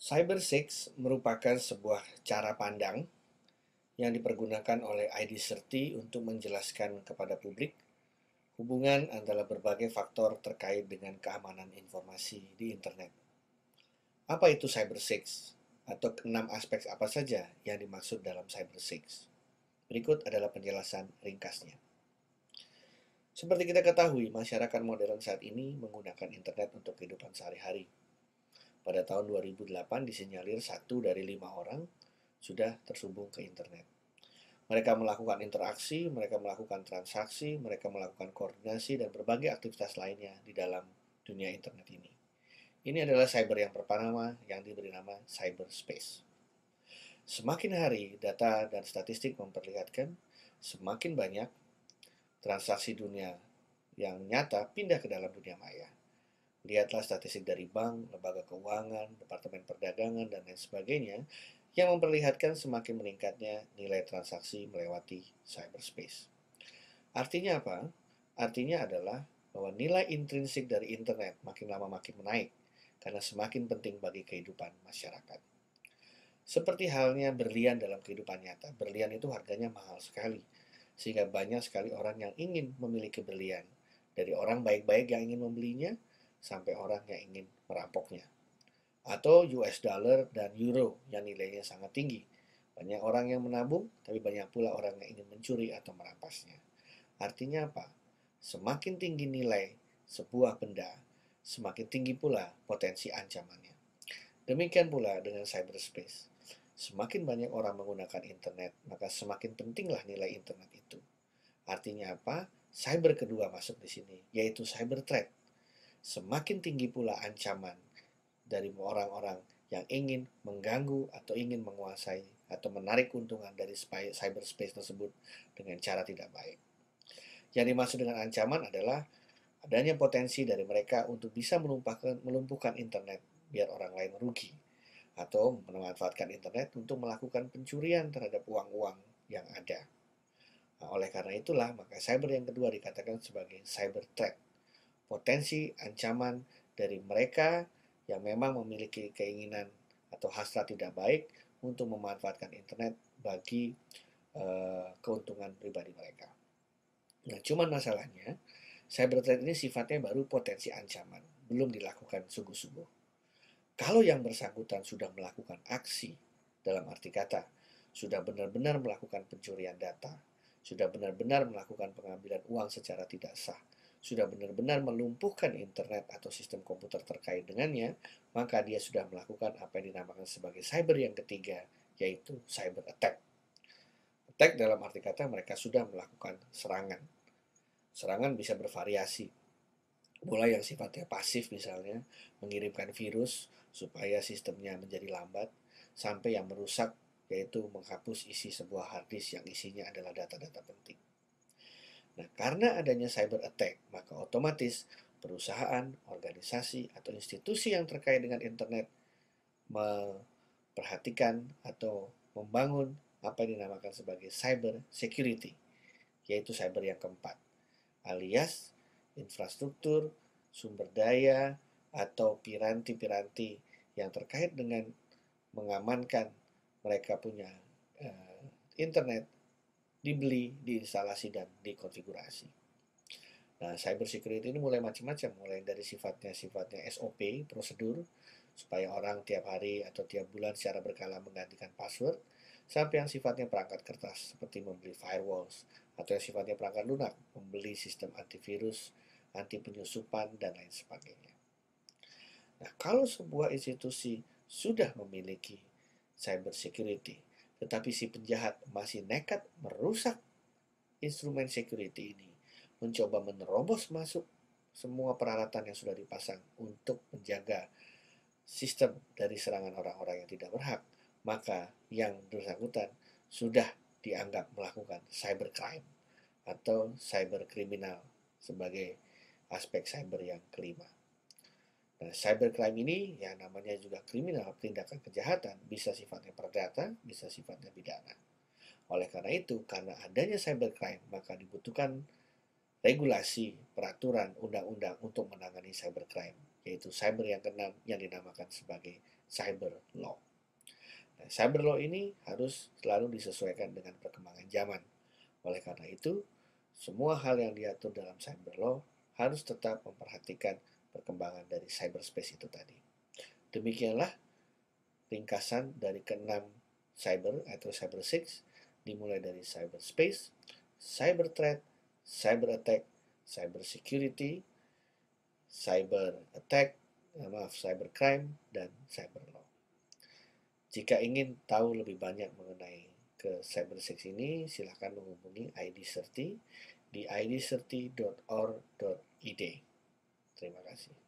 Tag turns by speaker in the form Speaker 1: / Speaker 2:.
Speaker 1: Cyber Six merupakan sebuah cara pandang yang dipergunakan oleh ID30 untuk menjelaskan kepada publik hubungan antara berbagai faktor terkait dengan keamanan informasi di internet. Apa itu Cyber Six? Atau 6 aspek apa saja yang dimaksud dalam Cyber Six? Berikut adalah penjelasan ringkasnya. Seperti kita ketahui, masyarakat modern saat ini menggunakan internet untuk kehidupan sehari-hari. Pada tahun 2008 disinyalir 1 dari 5 orang sudah tersambung ke internet. Mereka melakukan interaksi, mereka melakukan transaksi, mereka melakukan koordinasi dan berbagai aktivitas lainnya di dalam dunia internet ini. Ini adalah cyber yang pertama yang diberi nama cyberspace. Semakin hari, data dan statistik memperlihatkan semakin banyak transaksi dunia yang nyata pindah ke dalam dunia maya. Lihatlah statistik dari bank, lembaga keuangan, departemen perdagangan, dan lain sebagainya yang memperlihatkan semakin meningkatnya nilai transaksi melewati cyberspace. Artinya apa? Artinya adalah bahwa nilai intrinsik dari internet makin lama makin menaik karena semakin penting bagi kehidupan masyarakat. Seperti halnya berlian dalam kehidupan nyata, berlian itu harganya mahal sekali, sehingga banyak sekali orang yang ingin memiliki berlian. Dari orang baik-baik yang ingin membelinya, sampai orang yang ingin merampoknya. Atau US dollar dan euro yang nilainya sangat tinggi. Banyak orang yang menabung, tapi banyak pula orang yang ingin mencuri atau merampasnya. Artinya apa? Semakin tinggi nilai sebuah benda, semakin tinggi pula potensi ancamannya. Demikian pula dengan cyberspace. Semakin banyak orang menggunakan internet, maka semakin pentinglah nilai internet itu. Artinya apa? Cyber kedua masuk di sini, yaitu cyber threat. Semakin tinggi pula ancaman dari orang-orang yang ingin mengganggu atau ingin menguasai atau menarik keuntungan dari cyberspace tersebut dengan cara tidak baik. Yang dimaksud dengan ancaman adalah adanya potensi dari mereka untuk bisa melumpuhkan internet biar orang lain rugi, atau memanfaatkan internet untuk melakukan pencurian terhadap uang-uang yang ada. Nah, oleh karena itulah, maka cyber yang kedua dikatakan sebagai cyber threat. Potensi ancaman dari mereka yang memang memiliki keinginan atau hasrat tidak baik untuk memanfaatkan internet bagi keuntungan pribadi mereka. Nah, cuman masalahnya, cyber threat ini sifatnya baru potensi ancaman, belum dilakukan sungguh-sungguh. Kalau yang bersangkutan sudah melakukan aksi, dalam arti kata, sudah benar-benar melakukan pencurian data, sudah benar-benar melakukan pengambilan uang secara tidak sah, sudah benar-benar melumpuhkan internet atau sistem komputer terkait dengannya, maka dia sudah melakukan apa yang dinamakan sebagai cyber yang ketiga, yaitu cyber attack. Attack dalam arti kata mereka sudah melakukan serangan. Serangan bisa bervariasi, mulai yang sifatnya pasif misalnya, mengirimkan virus supaya sistemnya menjadi lambat, sampai yang merusak, yaitu menghapus isi sebuah harddisk yang isinya adalah data-data penting. Nah, karena adanya cyber attack, maka otomatis perusahaan, organisasi, atau institusi yang terkait dengan internet memperhatikan atau membangun apa yang dinamakan sebagai cyber security, yaitu cyber yang keempat, alias infrastruktur, sumber daya, atau piranti-piranti yang terkait dengan mengamankan mereka punya internet dibeli, diinstalasi, dan dikonfigurasi. Nah, cyber security ini mulai macam-macam, mulai dari sifatnya SOP, prosedur, supaya orang tiap hari atau tiap bulan secara berkala menggantikan password, sampai yang sifatnya perangkat kertas, seperti membeli firewalls, atau yang sifatnya perangkat lunak, membeli sistem antivirus, anti penyusupan, dan lain sebagainya. Nah, kalau sebuah institusi sudah memiliki cyber security, tetapi si penjahat masih nekat merusak instrumen security ini, mencoba menerobos masuk semua peralatan yang sudah dipasang untuk menjaga sistem dari serangan orang-orang yang tidak berhak, maka yang bersangkutan sudah dianggap melakukan cybercrime atau cyber kriminal sebagai aspek cyber yang kelima. Nah, cybercrime ini yang namanya juga kriminal, tindakan kejahatan, bisa sifatnya perdata, bisa sifatnya pidana. Oleh karena itu, karena adanya cybercrime, maka dibutuhkan regulasi, peraturan, undang-undang untuk menangani cybercrime, yaitu cyber yang keenam yang dinamakan sebagai cyber law. Nah, cyber law ini harus selalu disesuaikan dengan perkembangan zaman. Oleh karena itu, semua hal yang diatur dalam cyber law harus tetap memperhatikan perkembangan dari cyberspace itu tadi. Demikianlah ringkasan dari keenam cyber atau cyber six, dimulai dari cyberspace, cyber threat, cyber attack, cyber security, cyber attack, cyber crime, dan cyber law. Jika ingin tahu lebih banyak mengenai ke cyber six ini, silakan menghubungi ID Serti di id.serti.or.id. Terima kasih.